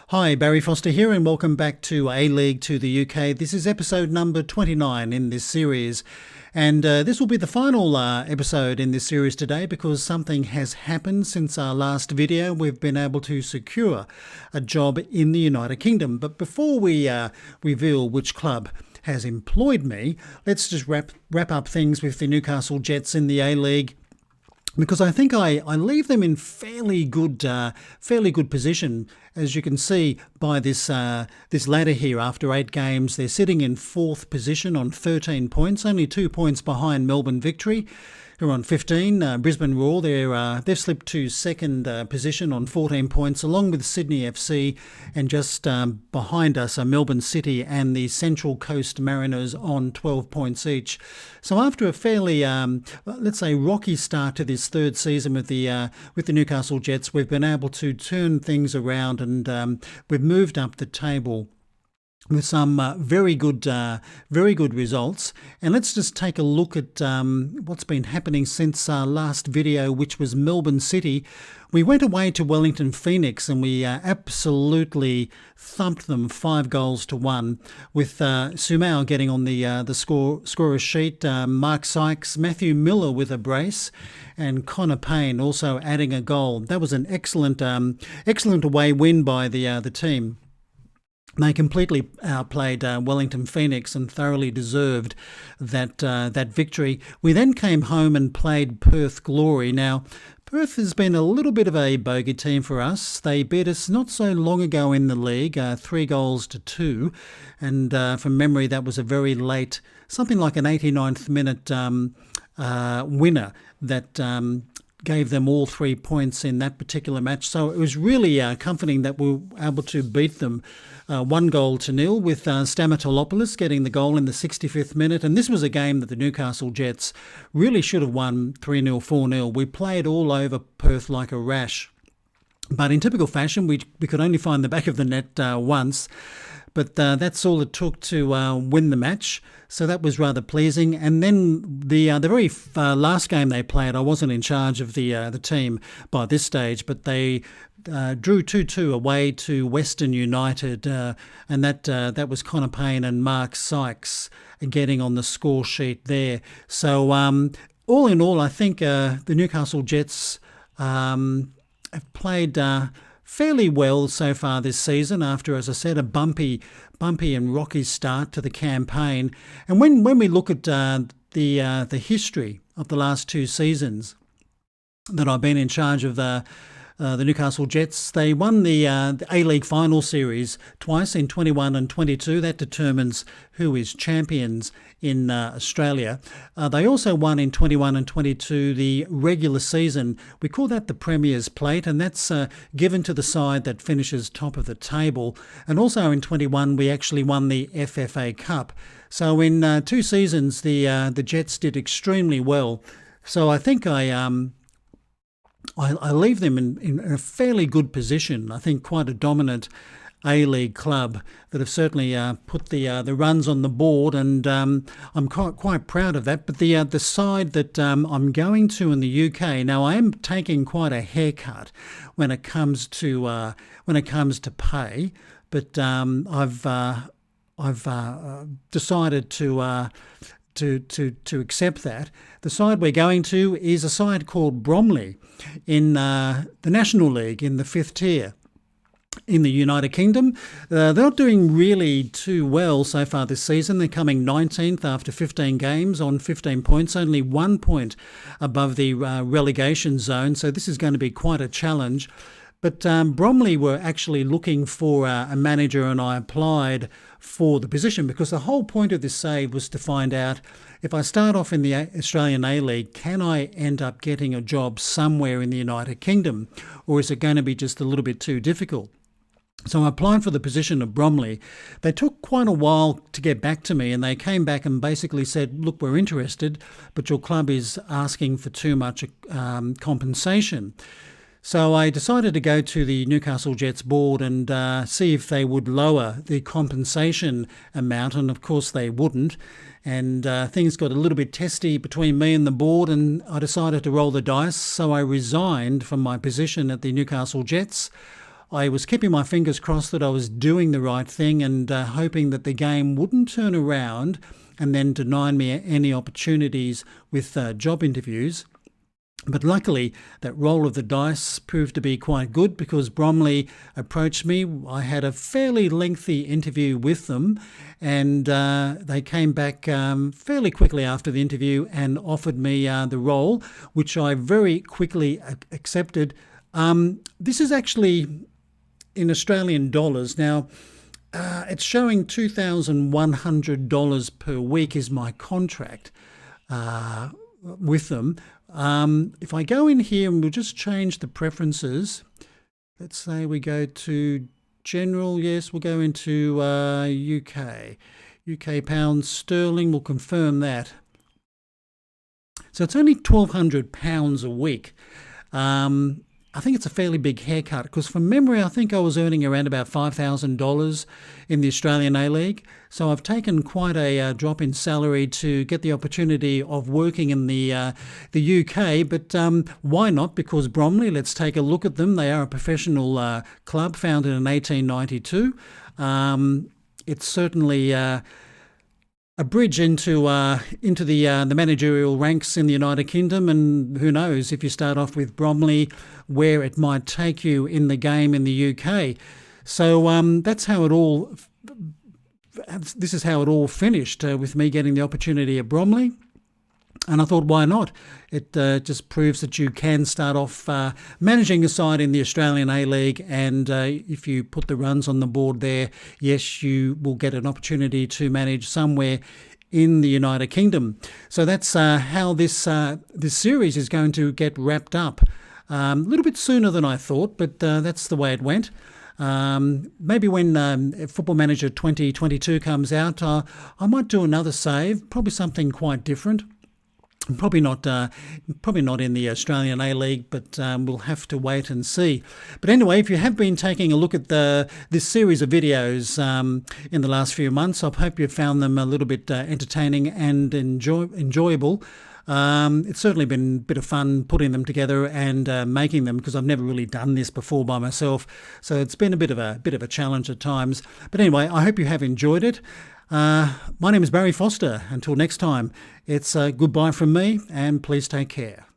Hi, Barry Foster here, and welcome back to A-League to the UK. This is episode number 29 in this series. And this will be the final episode in this series today because something has happened since our last video. We've been able to secure a job in the United Kingdom. But before we reveal which club has employed me, let's just wrap up things with the Newcastle Jets in the A-League, because I think I leave them in fairly good position. As you can see by this ladder here, after 8 games, they're sitting in 4th position on 13 points, only 2 points behind Melbourne Victory, who are on 15. Brisbane Roar, they've slipped to 2nd position on 14 points, along with Sydney FC, and just behind us are Melbourne City and the Central Coast Mariners on 12 points each. So after a fairly, let's say, rocky start to this 3rd season with the Newcastle Jets, we've been able to turn things around, and we've moved up the table with some very good results. And let's just take a look at what's been happening since our last video, which was Melbourne City. We went away to Wellington Phoenix and we absolutely thumped them 5-1, with Sumao getting on the scorer sheet, Mark Sykes, Matthew Miller with a brace, and Connor Payne also adding a goal. That was an excellent away win by the team. They completely outplayed Wellington Phoenix and thoroughly deserved that victory. We then came home and played Perth Glory. Now, Perth has been a little bit of a bogey team for us. They beat us not so long ago in the league, 3-2. And from memory, that was a very late, something like an 89th minute winner that gave them all 3 points in that particular match. So it was really comforting that we were able to beat them 1-0 with Stamatolopoulos getting the goal in the 65th minute. And this was a game that the Newcastle Jets really should have won 3-0, 4-0. We played all over Perth like a rash. But in typical fashion, we could only find the back of the net once. But that's all it took to win the match. So that was rather pleasing. And then the very last game they played, I wasn't in charge of the team by this stage, but they drew 2-2 away to Western United, and that was Connor Payne and Mark Sykes getting on the score sheet there. So all in all, I think the Newcastle Jets have played fairly well so far this season after, as I said, a bumpy and rocky start to the campaign. And when we look at the history of the last 2 seasons that I've been in charge of the Newcastle Jets, they won the A-League final series twice in 21 and 22. That determines who is champions in Australia. They also won in 21 and 22 the regular season. We call that the Premier's Plate, and that's given to the side that finishes top of the table. And also in 21 we actually won the FFA Cup. So in 2 seasons the Jets did extremely well. So I think I leave them in a fairly good position. I think quite a dominant A-League club that have certainly put the runs on the board, and I'm quite proud of that. But the side that I'm going to in the UK now, I am taking quite a haircut when it comes to pay, but I've decided to accept that. The side we're going to is a side called Bromley in the National League in the 5th tier in the United Kingdom. They're not doing really too well so far this season. They're coming 19th after 15 games on 15 points, only 1 point above the relegation zone. So this is going to be quite a challenge. But Bromley were actually looking for a manager, and I applied for the position because the whole point of this save was to find out, if I start off in the Australian A-League, can I end up getting a job somewhere in the United Kingdom, or is it going to be just a little bit too difficult? So I applied for the position of Bromley. They took quite a while to get back to me, and they came back and basically said, look, we're interested, but your club is asking for too much compensation. So I decided to go to the Newcastle Jets board and see if they would lower the compensation amount, and of course they wouldn't. And things got a little bit testy between me and the board, and I decided to roll the dice. So I resigned from my position at the Newcastle Jets. I was keeping my fingers crossed that I was doing the right thing and hoping that the game wouldn't turn around and then deny me any opportunities with job interviews. But luckily, that roll of the dice proved to be quite good because Bromley approached me. I had a fairly lengthy interview with them, and they came back fairly quickly after the interview and offered me the role, which I very quickly accepted. This is actually in Australian dollars. Now, it's showing $2,100 per week is my contract with them. If I go in here and we'll just change the preferences, let's say we go to general, yes, we'll go into UK pounds sterling, we'll confirm that. So it's only £1,200 a week. I think it's a fairly big haircut because from memory, I think I was earning around about $5,000 in the Australian A-League. So I've taken quite a drop in salary to get the opportunity of working in the UK. But why not? Because Bromley, let's take a look at them. They are a professional club founded in 1892. It's certainly a bridge into the managerial ranks in the United Kingdom, and who knows if you start off with Bromley, where it might take you in the game in the UK. So that's how it all. This is how it all finished with me getting the opportunity at Bromley. And I thought, why not? It just proves that you can start off managing a side in the Australian A-League, and if you put the runs on the board there, yes, you will get an opportunity to manage somewhere in the United Kingdom. So that's how this series is going to get wrapped up. A little bit sooner than I thought, but that's the way it went. Maybe when Football Manager 2022 comes out, I might do another save, probably something quite different. Probably not in the Australian A-League, but we'll have to wait and see. But anyway, if you have been taking a look at this series of videos in the last few months, I hope you've found them a little bit entertaining and enjoyable. It's certainly been a bit of fun putting them together and making them, because I've never really done this before by myself. So it's been a bit of a challenge at times. But anyway, I hope you have enjoyed it. My name is Barry Foster. Until next time, it's goodbye from me, and please take care.